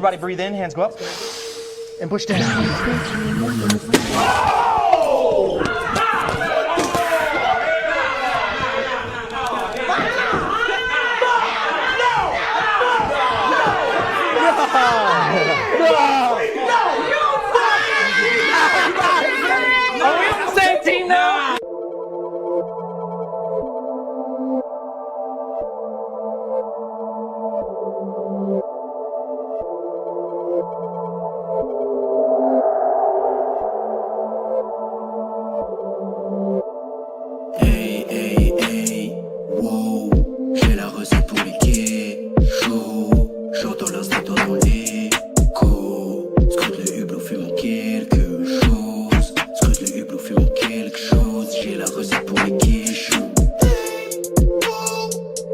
Everybody breathe in, hands go up. And push down. Are we on the same team now? Hey, hey, hey, wow, j'ai la recette pour les quais chauds. J'entends l'instinct dans l'écho. Scrute le hublot, fais-moi quelque chose. Scrute le hublot, fais-moi quelque chose. J'ai la recette pour les quais chauds. Hey, wow,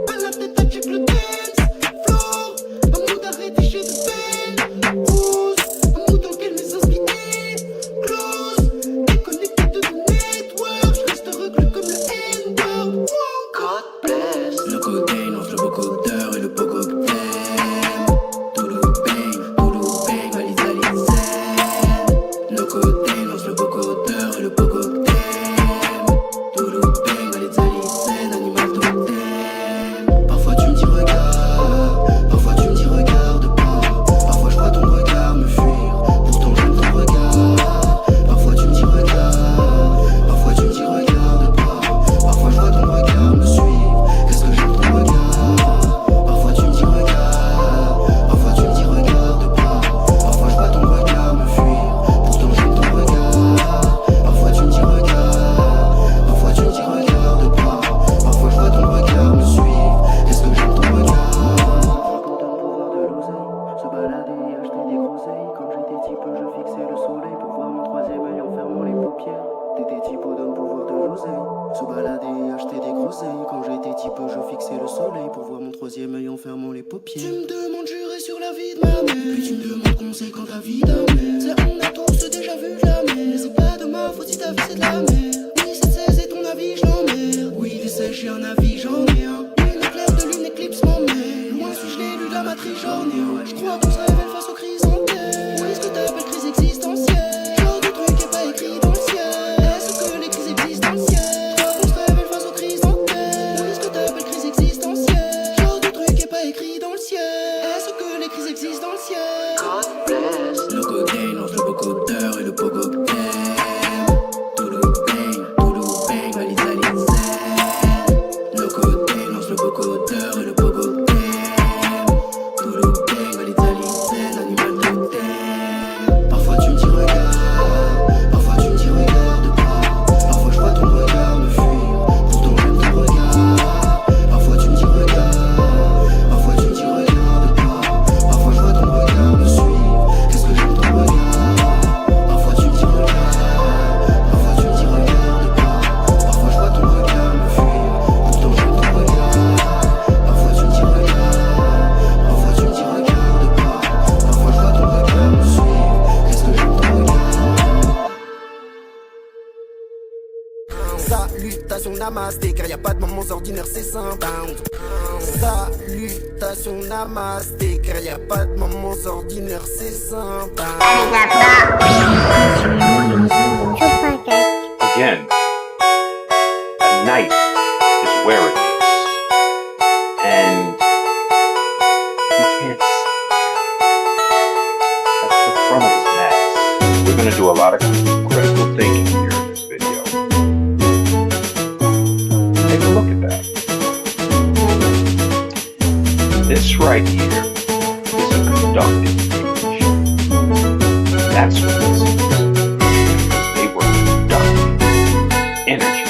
à la tête à check le dance floor. Un mood arrêté chez The Pen. Pause, un mood dans lequel mes inspirés close. Déconnecté de ton network. J'reste reclus comme le N-word. God bless. Le cocaine lance le beau codeur et le beau cocktail. Toulou bang, valise à l'INSEE. Le cocaine lance le beau codeur et le beau cocktail. Toulou bang, valise à l'INSEE, animal totem. Parfois tu me dis regarde, parfois tu me dis regarde pas. Parfois je vois ton regard me fuir, pourtant j'aime ton regard. Parfois tu me dis regarde, parfois tu me dis regarde pas. Parfois je vois ton regard me suivre, qu'est-ce que j'aime ton regard. Parfois tu me dis regarde, parfois tu me dis regarde pas. Parfois je vois ton regard me fuir, pourtant j'aime ton regard. Parfois tu me dis regarde, parfois tu me dis regarde pas. Parfois je vois ton regard me suivre, qu'est-ce que j'aime ton regard. Pour donner le pouvoir de l'oseille, se balader et acheter des groseilles. Quand j'étais type, je fixais le soleil pour voir mon troisième œil en fermant les paupières. T'étais type, donne le pouvoir de l'oseille, se balader et acheter des groseilles. Quand j'étais type, je fixais le soleil pour voir mon troisième œil en fermant les paupières. Tu me demandes jurer sur la vie de ma mère, puis tu me demandes conseil quand ta vie d'un mère. C'est on a tous déjà vu la mer, mais c'est pas de ma faute si ta vie c'est de la merde. Oui, c'est ton avis, je l'emmerde. Oui, des sèches, j'ai un avis, j'en ai un. Une éclair de lune éclipse m'emmène. Loin suis-je l'élu de la matrice, j'en ai un. Je crois qu'on se révèle face aux crises en terre. Oui, ce que t'appelles crise existentielle. Genre de truc est pas écrit dans le ciel. Est-ce que les crises existentielles? Je crois qu'on se révèle face aux crises en terre. Oui, ce que t'appelles crise existentielle. Genre de truc est pas écrit dans le ciel. Est-ce que les crises existentielles? God bless. Le cocaine lance le beau codeur et le beau cocktail. Toulou bang, valise à l'INSEE. Le cocaine lance le beau codeur et le beau cocktail. Toulou bang, valise à l'INSEE, animal totem. Parfois tu me dis regarde, parfois tu me dis regarde pas. Parfois je vois ton regard me fuir, pourtant j'aime ton regard. Parfois tu me dis regarde, parfois tu me dis regarde pas. Parfois je vois ton regard me suivre, qu'est-ce que j'aime ton regard. Parfois tu me dis regarde, parfois tu me dis regarde pas. Parfois je vois ton regard me fuir, pourtant j'aime ton regard. Parfois tu me dis regarde, parfois tu me dis regarde pas. Parfois je vois ton regard me suivre, qu'est-ce que j'aime ton regard. Salutations namasté, car y a pas de moments ordinaires, c'est simple. Salutations namasté, car y a pas de moments ordinaires, c'est simple. Again, a knife is where it is. And you can't see. That's the front of his neck. We're going to do a lot of critical thinking here in this video. Take a look at that. This right here is a conductive image. That's what this is. Because they were conducting energy,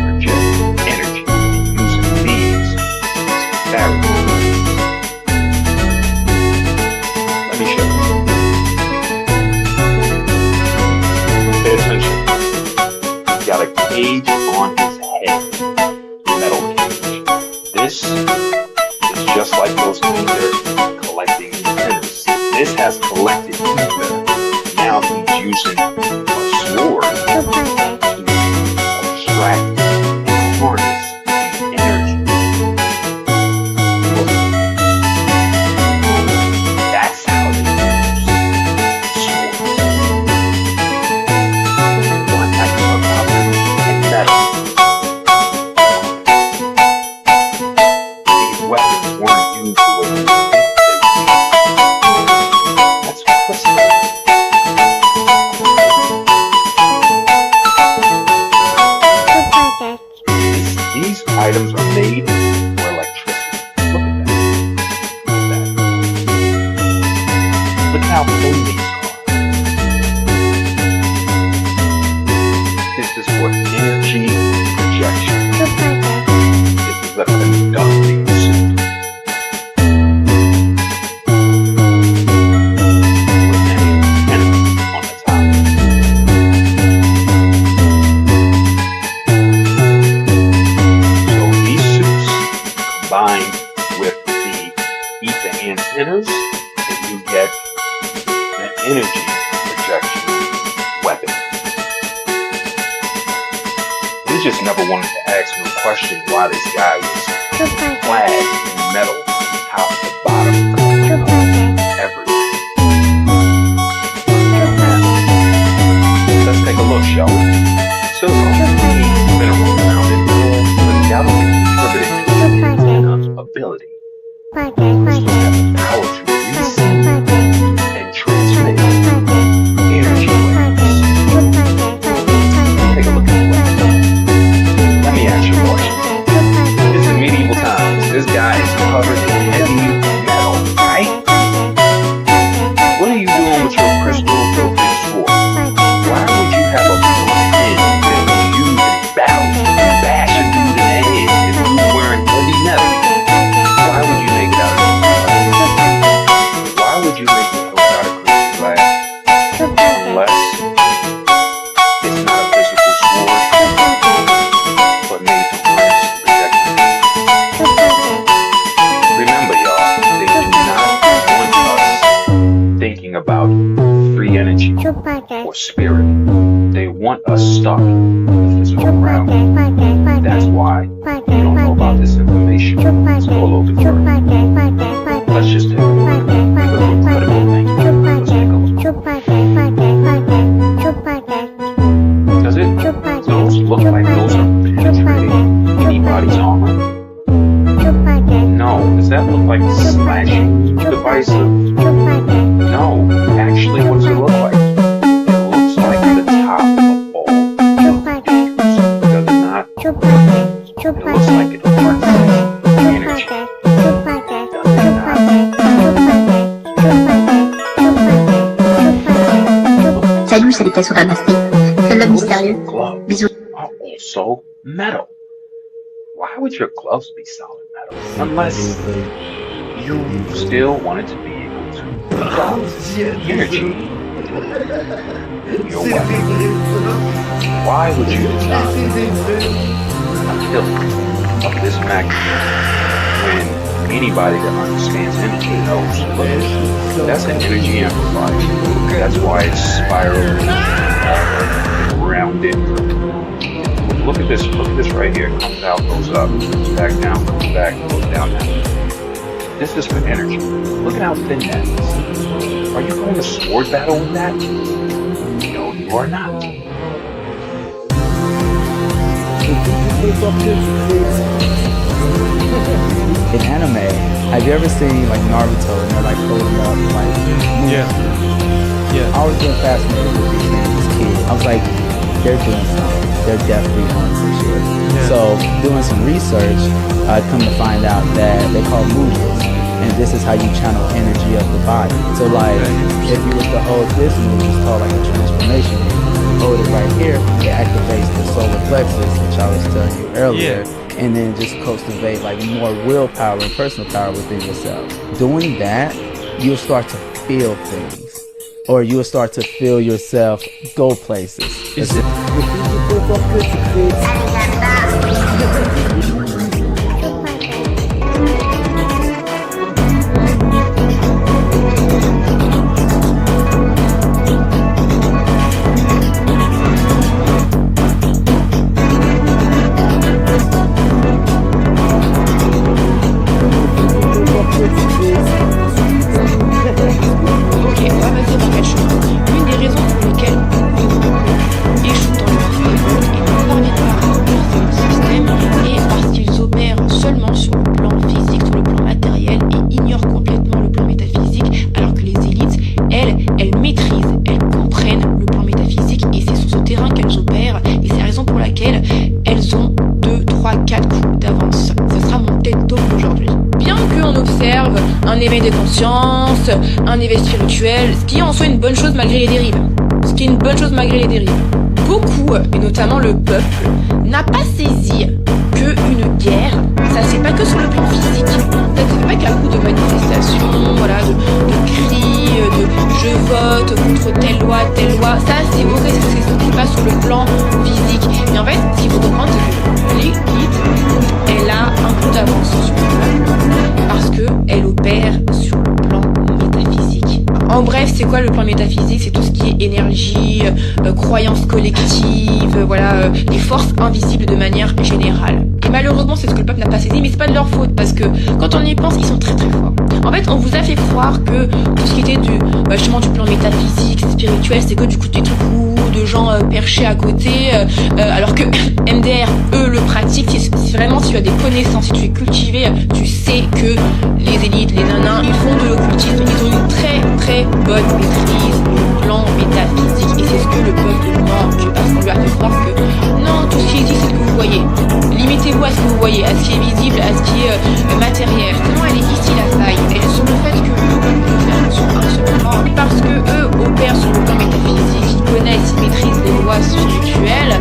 projecting energy, using these as barriers. Let me show you. Pay attention. He's got a cage on his head, metal cage. This is just like those ether collecting antennas. This has collected ether. Now he's using a sword to extract and harness the energy. That's how they Look how thin these are. This is for energy projection. This is a conducting suit. With an antenna on the top. So these suits combined with the ether antennas, and you get an energy projection weapon. We just never wanted to ask no question why this guy was clad in metal, top to bottom, everything. Let's take a look, shall we? Silicone, mineral found in mineral modality contributed to the antenna ability. So we have the power to receive and transmit energy waves. Take a look at the weapon. Let me ask you a question. This is medieval times. This guy is covered in heavy metal, right? What are you doing with your crystal filtered sword? Why would you have a pin that was used in battle to bash a dude in the head if you were wearing heavy metal? Why would you make it out of crystal glass? Why would you make it out of crystal glass? Unless it's not a physical sword, but made to harness and protect you. Remember, y'all, they do not want us thinking about free energy or spirit. They want us stuck in the physical realm. That's why you don't know about this information. So go a little bit further. Let's just take a look. Look at the incredible thing. Let's take a look. Does it? Those look like those are penetrating anybody's armor? No. Does that look like a slashing device? No. Actually, what does it look like? It looks like the top of all computers. Does it not? It looks like it harnesses energy. Does it not? Salut, c'est les cassures Ramasté. C'est l'homme mystérieux. Gloves Bisous. are also metal. Why would your gloves be solid metal? Unless you still wanted to be able to conduct energy in your weapon. Why would you design a hilt of this magnitude when anybody that understands energy knows, look, that's an energy amplifier. That's why it's spiraling, rounded. Look at this right here. It comes out, goes up, goes back down, goes back, goes down. This is for energy. Look at how thin that is. Are you going to sword battle with that? No, you are not. In anime, have you ever seen like Naruto and they're like holding up like Yeah. I always been fascinated with these things as a kid. I was like, they're doing something. They're definitely on some shit. Yeah. So doing some research, I come to find out that they call mudras, and this is how you channel energy of the body. So like, if you were to hold this move, it's called like a transformation move. Hold it right here, it activates the solar plexus, which I was telling you earlier. And then just cultivate like more willpower and personal power within yourself. Doing that, you'll start to feel things, or you'll start to feel yourself go places. Is it? Ok, on va me dire dans quel chemin. L'une des raisons pour lesquelles échouent dans leur école et ne parviennent pas à remplir ce système est parce qu'ils un éveil de conscience, un éveil spirituel, ce qui est en soi une bonne chose malgré les dérives. Beaucoup, et notamment le peuple, n'a pas saisi que une guerre, ça c'est pas que sur le plan physique, ça se fait pas qu'à coup de manifestations, voilà, de cris, de je vote contre telle loi, ça c'est ok, c'est pas sur le plan physique. Mais en fait, ce qu'il faut comprendre, c'est que l'élite, elle a un coup d'avance sur le peuple, parce qu'elle opère sur le plan métaphysique. En bref, c'est quoi le plan métaphysique? C'est tout ce qui est énergie, croyances collectives, voilà, les forces invisibles de manière générale. Et malheureusement, c'est ce que le peuple n'a pas saisi, mais c'est pas de leur faute, parce que quand on y pense, ils sont très très forts. En fait, on vous a fait croire que tout ce qui était justement du plan métaphysique, spirituel, c'est que du coup des trucs de gens perchés à côté, alors que MDR, eux, le pratiquent. C'est vraiment, si tu as des connaissances, si tu es cultivé, tu sais que les élites, les nanas, ils font de l'occultisme, ils ont une très très bonne maîtrise du plan métaphysique, et c'est ce que le peuple manque, parce qu'on lui a fait croire que non, tout ce qui existe, c'est ce que vous voyez. Limitez-vous à ce que vous voyez, à ce qui est visible, à ce qui est matériel. Comment elle est ici la faille? Elle est sur le fait que eux peuvent faire sur un seul plan, parce que eux opèrent sur le plan métaphysique, ils connaissent, ils maîtrisent les lois spirituelles,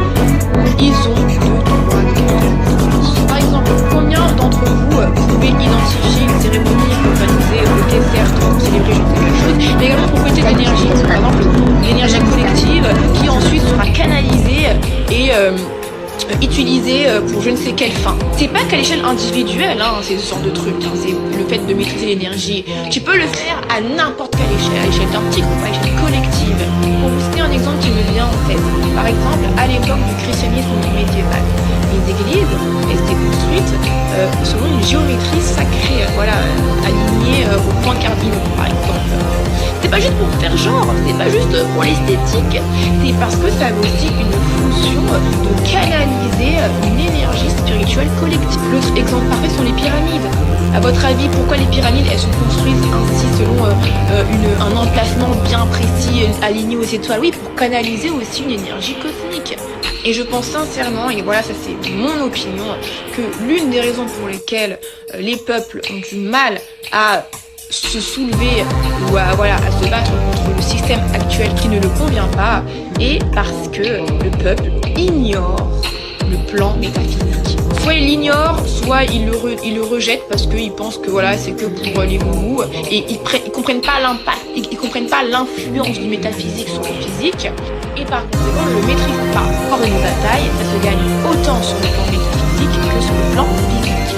ils ont deux droits de carte. Par exemple, combien d'entre vous pouvez identifier une cérémonie organisée, ok certes, pour célébrer je sais quelque chose, mais également pour fêter l'énergie, par exemple l'énergie collective qui ensuite sera canalisée et utilisé pour je ne sais quelle fin. C'est pas qu'à l'échelle individuelle, hein, c'est ce genre de truc, hein, c'est le fait de maîtriser l'énergie. Tu peux le faire à n'importe quelle échelle, à l'échelle d'un petit groupe, à l'échelle collective. Pour vous citer un exemple qui me vient en tête, par exemple, à l'époque du christianisme médiéval, les églises étaient construites selon une géométrie sacrée, voilà, alignée aux points cardinaux, par exemple. C'est pas juste pour faire genre, c'est pas juste pour l'esthétique, c'est parce que ça a aussi une fonction de canaliser une énergie spirituelle collective. L'autre exemple parfait sont les pyramides. À votre avis, pourquoi les pyramides, elles sont construites ainsi selon un emplacement bien précis, aligné aux étoiles? Oui, pour canaliser aussi une énergie cosmique. Et je pense sincèrement, et voilà, ça c'est mon opinion, que l'une des raisons pour lesquelles les peuples ont du mal à se soulever ou à se battre contre le système actuel qui ne le convient pas, et parce que le peuple ignore le plan métaphysique. Soit il l'ignore, soit il le rejette parce qu'il pense que voilà, c'est que pour les moumous, et ils comprennent pas l'impact, ils comprennent pas l'influence du métaphysique sur le physique, et par conséquent ne le maîtrisent pas. Hors de nos batailles, ça se gagne autant sur le plan métaphysique que sur le plan physique.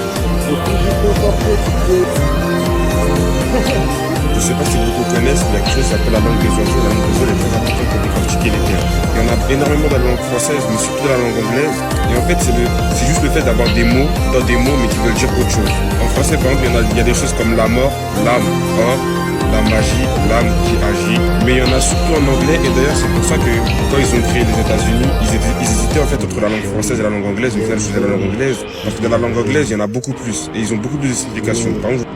Je sais pas si beaucoup connaissent, mais il y a quelque chose qui s'appelle la langue des oiseaux. La langue des oiseaux est très importante pour décortiquer les termes. Il y en a énormément dans la langue française, mais surtout dans la langue anglaise. Et en fait, c'est juste le fait d'avoir des mots, mais qui veulent dire autre chose. En français, par exemple, il y a des choses comme la mort, l'âme, or, la magie, l'âme qui agit. Mais il y en a surtout en anglais, et d'ailleurs, c'est pour ça que quand ils ont créé les États-Unis, ils hésitaient en fait entre la langue française et la langue anglaise. Mais au final, je faisais la langue anglaise. Parce que dans la langue anglaise, il y en a beaucoup plus. Et ils ont beaucoup plus d'explications. Par exemple,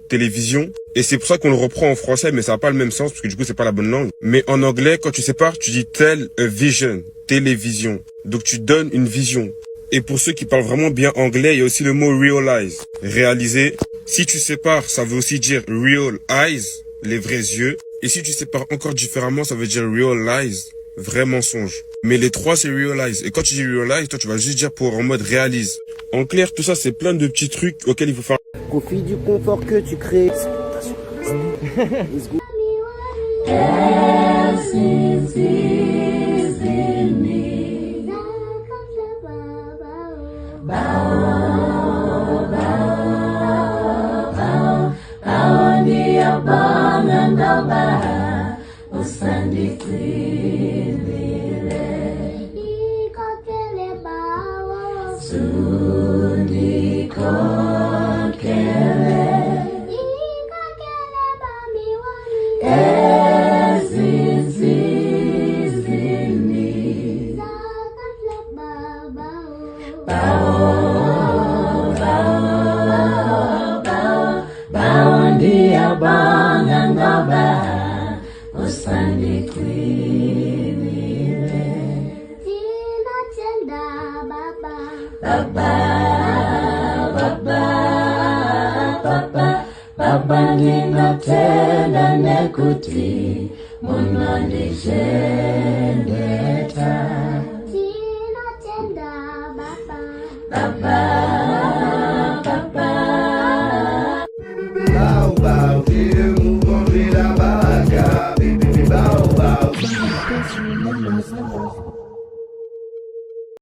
télévision, et c'est pour ça qu'on le reprend en français, mais ça n'a pas le même sens, parce que du coup c'est pas la bonne langue. Mais en anglais, quand tu sépares, tu dis tell a vision, télévision. Donc tu donnes une vision. Et pour ceux qui parlent vraiment bien anglais, il y a aussi le mot realize, réaliser. Si tu sépares, ça veut aussi dire real eyes, les vrais yeux. Et si tu sépares encore différemment, ça veut dire realize, vrai mensonge. Mais les trois, c'est realize. Et quand tu dis realize, toi, tu vas juste dire pour en mode réalise. En clair, tout ça, c'est plein de petits trucs auxquels il faut faire. Profite du confort que tu crées. Yeah. Baba ninatenda nekuti munandijendeta Ninatenda Baba Bao bao dimu bonvira baka Bibi bao bao